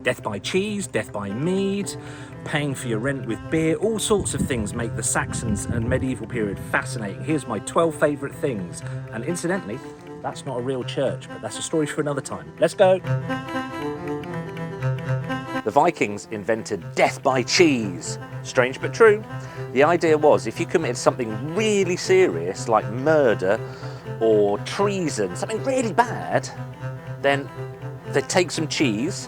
Death by cheese, death by mead, paying for your rent with beer, all sorts of things make the Saxons and medieval period fascinating. Here's my 12 favourite things. And incidentally, that's not a real church, but that's a story for another time. Let's go. The Vikings invented death by cheese. Strange but true. The idea was if you committed something really serious like murder or treason, something really bad, then they'd take some cheese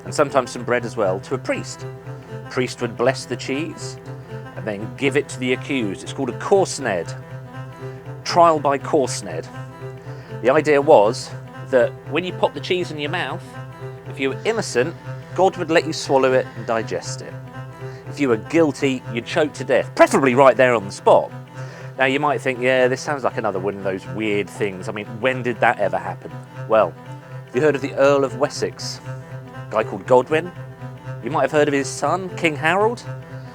and sometimes some bread as well to a priest. The priest would bless the cheese and then give it to the accused. It's called a corsned, trial by corsned. The idea was that when you pop the cheese in your mouth, if you were innocent, God would let you swallow it and digest it. If you were guilty, you'd choke to death, preferably right there on the spot. Now you might think, yeah, this sounds like another one of those weird things. I mean, when did that ever happen? Well, have you heard of the Earl of Wessex? A guy called Godwin? You might have heard of his son, King Harold?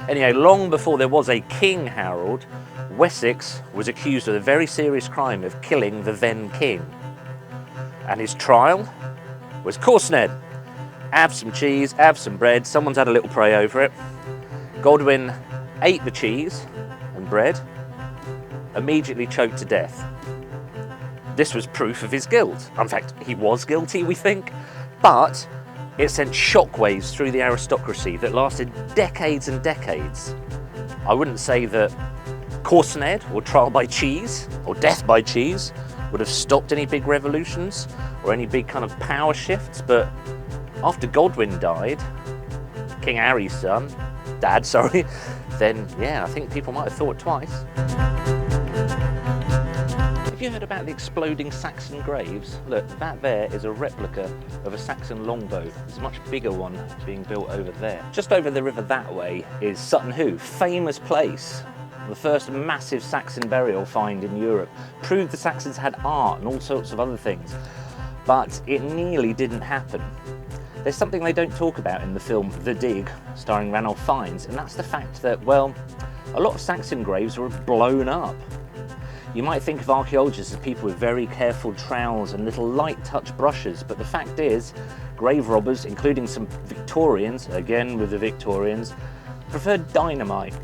Anyway, long before there was a King Harold, Wessex was accused of a very serious crime of killing the then king. And his trial was corsned. Have some cheese, have some bread, someone's had a little pray over it. Godwin ate the cheese and bread, immediately choked to death. This was proof of his guilt. In fact, he was guilty, we think, but it sent shockwaves through the aristocracy that lasted decades and decades. I wouldn't say that corsned, or trial by cheese, or death by cheese, would have stopped any big revolutions or any big kind of power shifts, but after Godwin died, King Harry's son, dad, sorry, then yeah, I think people might have thought twice. Have you heard about the exploding Saxon graves? Look, that there is a replica of a Saxon longbow. There's a much bigger one being built over there. Just over the river that way is Sutton Hoo, famous place. The first massive Saxon burial find in Europe. Proved the Saxons had art and all sorts of other things. But it nearly didn't happen. There's something they don't talk about in the film The Dig, starring Ranulph Fiennes, and that's the fact that, well, a lot of Saxon graves were blown up. You might think of archaeologists as people with very careful trowels and little light touch brushes, but the fact is, grave robbers, including some Victorians, again with the Victorians, preferred dynamite.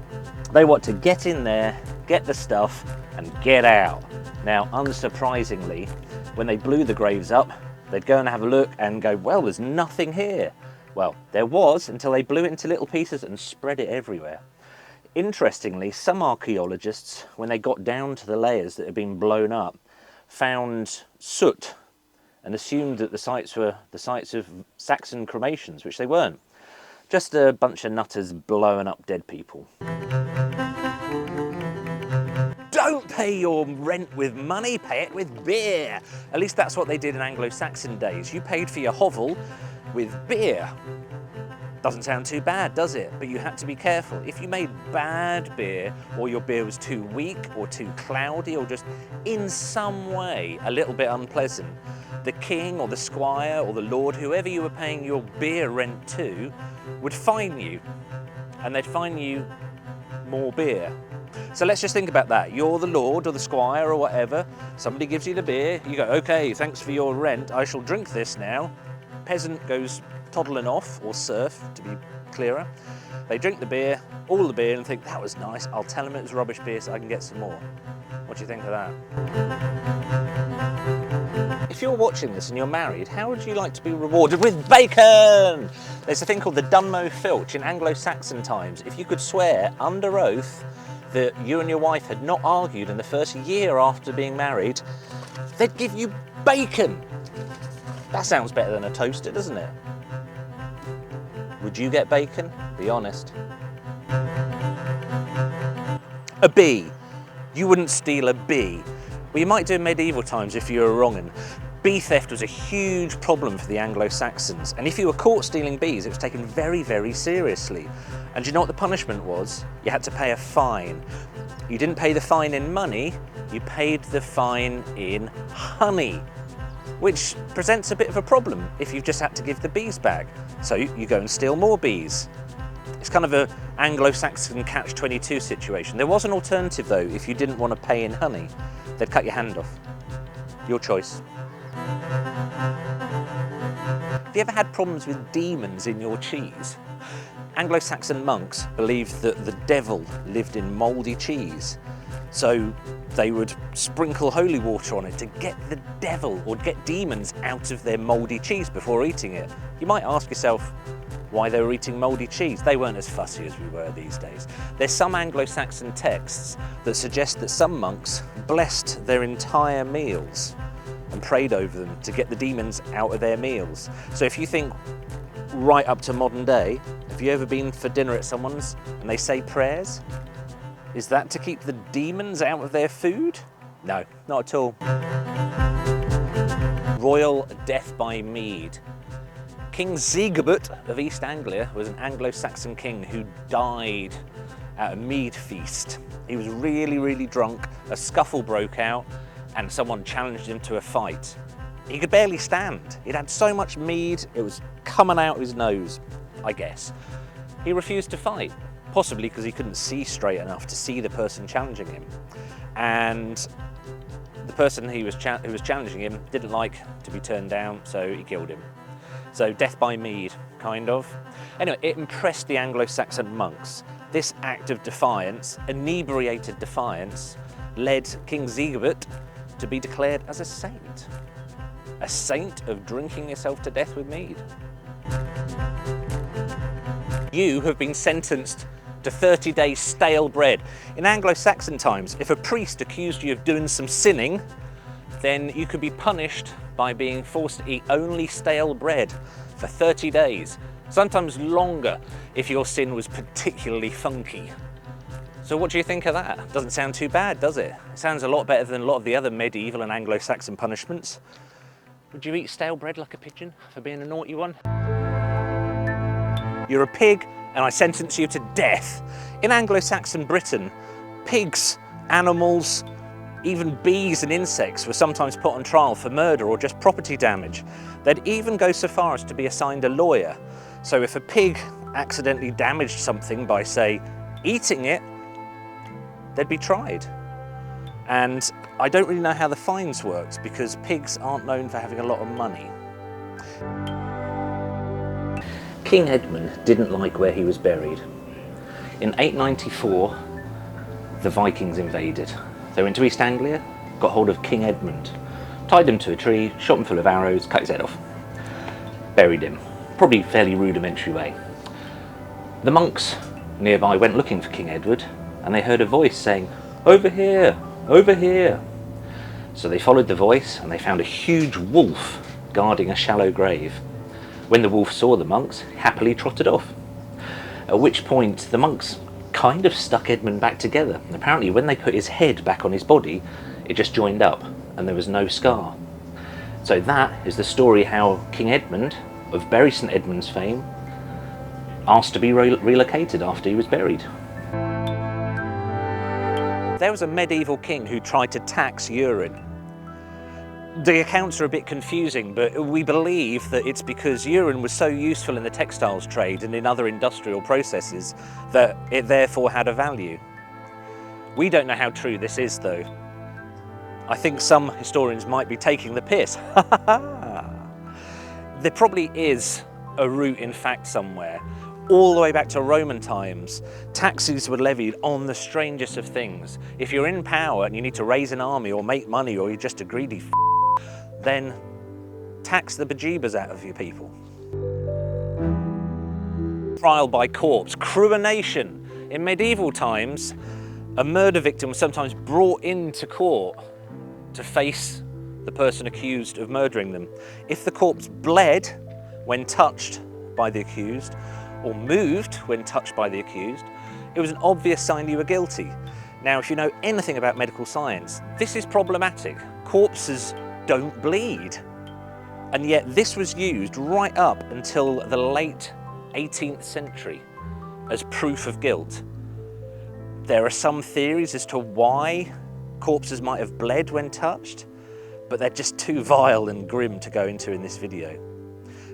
They want to get in there, get the stuff, and get out. Now, unsurprisingly, when they blew the graves up, they'd go and have a look and go, well, there's nothing here. Well, there was until they blew it into little pieces and spread it everywhere. Interestingly, some archaeologists, when they got down to the layers that had been blown up, found soot and assumed that the sites were the sites of Saxon cremations, which they weren't. Just a bunch of nutters blowing up dead people. Don't pay your rent with money, pay it with beer. At least that's what they did in Anglo-Saxon days. You paid for your hovel with beer. Doesn't sound too bad, does it? But you had to be careful. If you made bad beer, or your beer was too weak, or too cloudy, or just in some way a little bit unpleasant, the king, or the squire, or the lord, whoever you were paying your beer rent to, would fine you. And they'd fine you more beer. So let's just think about that. You're the lord or the squire or whatever. Somebody gives you the beer. You go, okay, thanks for your rent. I shall drink this now. Peasant goes toddling off, or serf to be clearer. They drink the beer, all the beer, and think, that was nice. I'll tell them it was rubbish beer so I can get some more. What do you think of that? If you're watching this and you're married, how would you like to be rewarded with bacon? There's a thing called the Dunmow filch in Anglo-Saxon times. If you could swear under oath that you and your wife had not argued in the first year after being married, they'd give you bacon. That sounds better than a toaster, doesn't it? Would you get bacon? Be honest. A bee. You wouldn't steal a bee. Well, you might do in medieval times if you were wrong'un. Bee theft was a huge problem for the Anglo-Saxons, and if you were caught stealing bees, it was taken very, very seriously. And do you know what the punishment was? You had to pay a fine. You didn't pay the fine in money, you paid the fine in honey, which presents a bit of a problem if you've just had to give the bees back. So you go and steal more bees. It's kind of an Anglo-Saxon catch-22 situation. There was an alternative though, if you didn't want to pay in honey. They'd cut your hand off. Your choice. Have you ever had problems with demons in your cheese? Anglo-Saxon monks believed that the devil lived in mouldy cheese. So they would sprinkle holy water on it to get the devil or get demons out of their mouldy cheese before eating it. You might ask yourself why they were eating mouldy cheese. They weren't as fussy as we were these days. There's some Anglo-Saxon texts that suggest that some monks blessed their entire meals and prayed over them to get the demons out of their meals. So if you think right up to modern day, have you ever been for dinner at someone's and they say prayers? Is that to keep the demons out of their food? No, not at all. Royal death by mead. King Sigebert of East Anglia was an Anglo-Saxon king who died at a mead feast. He was really, really drunk, a scuffle broke out, and someone challenged him to a fight. He could barely stand. He'd had so much mead, it was coming out of his nose, I guess. He refused to fight, possibly because he couldn't see straight enough to see the person challenging him. And the person who was challenging him didn't like to be turned down, so he killed him. So death by mead, kind of. Anyway, it impressed the Anglo-Saxon monks. This act of defiance, inebriated defiance, led King Sigebert to be declared as a saint. A saint of drinking yourself to death with mead. You have been sentenced to 30 days stale bread. In Anglo-Saxon times, if a priest accused you of doing some sinning, then you could be punished by being forced to eat only stale bread for 30 days, sometimes longer if your sin was particularly funky. So what do you think of that? Doesn't sound too bad, does it? It sounds a lot better than a lot of the other medieval and Anglo-Saxon punishments. Would you eat stale bread like a pigeon for being a naughty one? You're a pig and I sentence you to death. In Anglo-Saxon Britain, pigs, animals, even bees and insects were sometimes put on trial for murder or just property damage. They'd even go so far as to be assigned a lawyer. So if a pig accidentally damaged something by, say, eating it, they'd be tried. And I don't really know how the fines worked because pigs aren't known for having a lot of money. King Edmund didn't like where he was buried. In 894, the Vikings invaded. They went to East Anglia, got hold of King Edmund, tied him to a tree, shot him full of arrows, cut his head off, buried him. Probably fairly rudimentary way. The monks nearby went looking for King Edward and they heard a voice saying, "Over here, over here." So they followed the voice and they found a huge wolf guarding a shallow grave. When the wolf saw the monks, happily trotted off. At which point the monks kind of stuck Edmund back together. And apparently when they put his head back on his body, it just joined up and there was no scar. So that is the story how King Edmund, of Bury St Edmund's fame, asked to be relocated after he was buried. There was a medieval king who tried to tax urine. The accounts are a bit confusing, but we believe that it's because urine was so useful in the textiles trade and in other industrial processes that it therefore had a value. We don't know how true this is though. I think some historians might be taking the piss. There probably is a root in fact somewhere. All the way back to Roman times, taxes were levied on the strangest of things. If you're in power and you need to raise an army or make money or you're just a greedy then tax the bejeebers out of your people. Trial by corpse, cruination. In medieval times, a murder victim was sometimes brought into court to face the person accused of murdering them. If the corpse bled when touched by the accused, or moved when touched by the accused, it was an obvious sign you were guilty. Now, if you know anything about medical science, this is problematic. Corpses don't bleed. And yet this was used right up until the late 18th century as proof of guilt. There are some theories as to why corpses might have bled when touched, but they're just too vile and grim to go into in this video.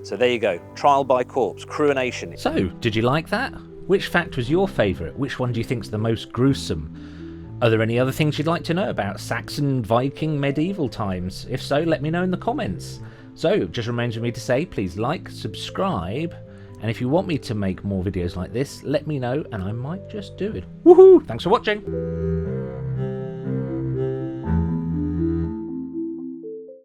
So there you go, trial by corpse, cruination. So, did you like that? Which fact was your favourite? Which one do you think's the most gruesome? Are there any other things you'd like to know about Saxon, Viking, medieval times? If so, let me know in the comments. So it just remains for me to say, please like, subscribe, and if you want me to make more videos like this, let me know and I might just do it. Woohoo! Thanks for watching.